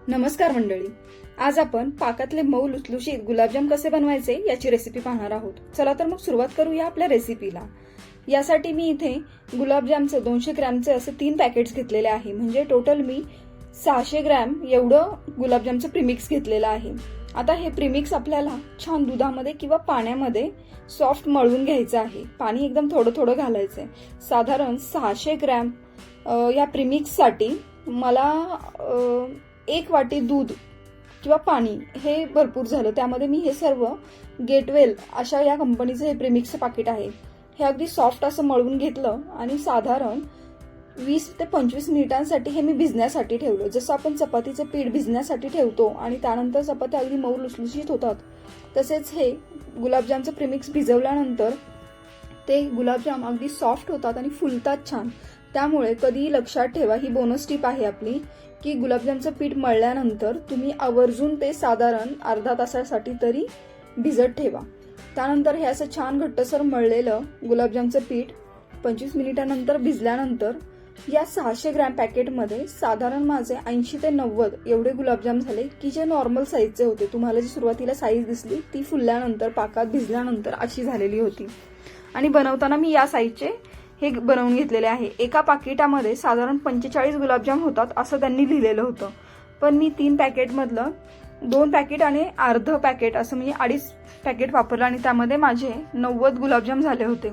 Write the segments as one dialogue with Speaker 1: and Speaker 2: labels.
Speaker 1: नमस्कार मंडळी, आज आपण पाकातले मऊ लुसलुशीत गुलाबजाम कसे बनवायचे याची रेसिपी पाहणार आहोत। चला तर मग सुरुवात करूया आपल्या रेसिपीला। यासाठी मी इथे गुलाबजामचे 200 ग्रॅमचे असे 3 पॅकेट्स घेतलेले आहे। म्हणजे टोटल मी 600 ग्रॅम एवढं गुलाबजामचं प्रीमिक्स घेतलेलं आहे। आता हे प्रीमिक्स आपल्याला छान दुधामध्ये किंवा पाण्यामध्ये सॉफ्ट मळून घ्यायचं आहे। पाणी एकदम थोडं थोडं घालायचंय। साधारण 600 ग्रॅम या प्रीमिक्ससाठी मला 1 वाटी दूध किंवा पाणी हे भरपूर झालं। त्यामध्ये मी हे सर्व गेटवेल अशा या कंपनीचं हे प्रीमिक्सचं पाकिट आहे। हे अगदी सॉफ्ट असं मळून घेतलं आणि साधारण 20 ते 25 मिनिटांसाठी हे मी भिजण्यासाठी ठेवलं। जसं आपण चपातीचं पीठ भिजण्यासाठी ठेवतो आणि त्यानंतर चपात्या अगदी मऊ लुसलुशीत होतात, तसेच हे गुलाबजामचं प्रीमिक्स भिजवल्यानंतर ते गुलाबजाम अगदी सॉफ्ट होतात आणि फुलतात छान। त्यामुळे कधीही लक्षात ठेवा, ही बोनस टिप आहे आपली, की गुलाबजामचं पीठ मळल्यानंतर तुम्ही आवर्जून ते साधारण अर्धा तासासाठी तरी भिजत ठेवा। त्यानंतर हे असं छान घट्टसर मळलेलं गुलाबजामचं पीठ 25 मिनिटांनंतर भिजल्यानंतर या 600 ग्रॅम पॅकेटमध्ये साधारण माझे 80 ते 90 एवढे गुलाबजाम झाले, की जे नॉर्मल साईजचे होते। तुम्हाला जी सुरुवातीला साईज दिसली ती फुलल्यानंतर पाकात भिजल्यानंतर अशी झालेली होती। आणि बनवताना मी या साईजचे हे बनवून घेतलेले आहे। एका पाकिटामध्ये साधारण 45 गुलाबजाम होतात असं त्यांनी लिहिलेलं होतं, पण मी 3 पॅकेट मधलं 2 पॅकेट आणि अर्ध पॅकेट असं म्हणजे 2.5 पॅकेट वापरलं आणि त्यामध्ये माझे 90 गुलाबजाम झाले होते।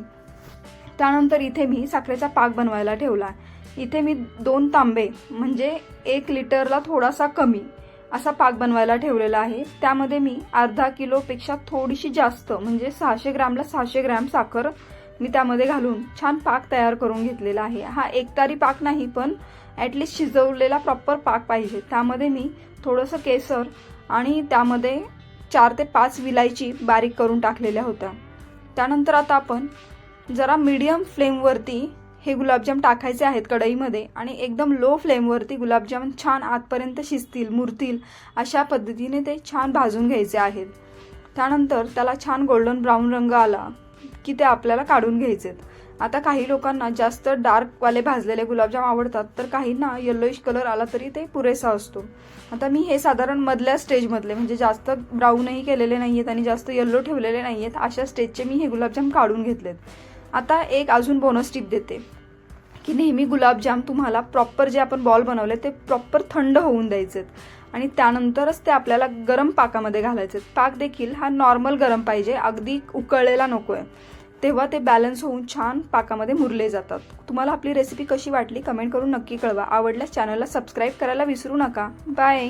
Speaker 1: त्यानंतर इथे मी साखरेचा पाक बनवायला ठेवला। इथे मी 2 तांबे म्हणजे 1 लिटरला थोडासा कमी असा पाक बनवायला ठेवलेला आहे। त्यामध्ये मी अर्धा किलोपेक्षा थोडीशी जास्त म्हणजे 600 ग्रॅमला 600 ग्रॅम साखर मी त्यामध्ये घालून छान पाक तयार करून घेतलेला आहे। हा एकतारी पाक नाही, पण ॲटलिस्ट शिजवलेला प्रॉपर पाक पाहिजे। त्यामध्ये मी थोडंसं केसर आणि त्यामध्ये 4 ते 5 विलायची बारीक करून टाकलेल्या होत्या। त्यानंतर आता आपण जरा मीडियम फ्लेमवरती हे गुलाबजाम टाकायचे आहेत कढईमध्ये आणि एकदम लो फ्लेमवरती गुलाबजाम छान आतपर्यंत शिजतील, मुरतील अशा पद्धतीने ते छान भाजून घ्यायचे आहेत। त्यानंतर त्याला छान गोल्डन ब्राऊन रंग आला की ते आपल्याला काढून घ्यायचेत। आता काही लोकांना जास्त डार्क वाले भाजलेले गुलाबजाम आवडतात, तर काहींना येलोइश कलर आला तरी ते पुरेसा असतो। आता मी हे साधारण मधल्या स्टेजमधले म्हणजे जास्त ब्राऊनही केलेले नाहीयेत आणि जास्त येलो ठेवलेले नाहीयेत, अशा स्टेजचे मी हे गुलाबजाम काढून घेतलेत। आता एक अजून बोनस टिप देते की नेहमी गुलाबजाम तुम्हाला प्रॉपर जे आपण बॉल बनवले ते प्रॉपर थंड होऊन द्यायचेत आणि त्यानंतरच ते आपल्याला गरम पाकामध्ये घालायचे। पाक देखील हा नॉर्मल गरम पाहिजे, अगदी उकळलेला नकोय, तेव्हा ते बॅलन्स होऊन छान पाकामध्ये मुरले जातात। तुम्हाला आपली रेसिपी कशी वाटली कमेंट करून नक्की कळवा। आवडल्यास चॅनलला सबस्क्राईब करायला विसरू नका। बाय।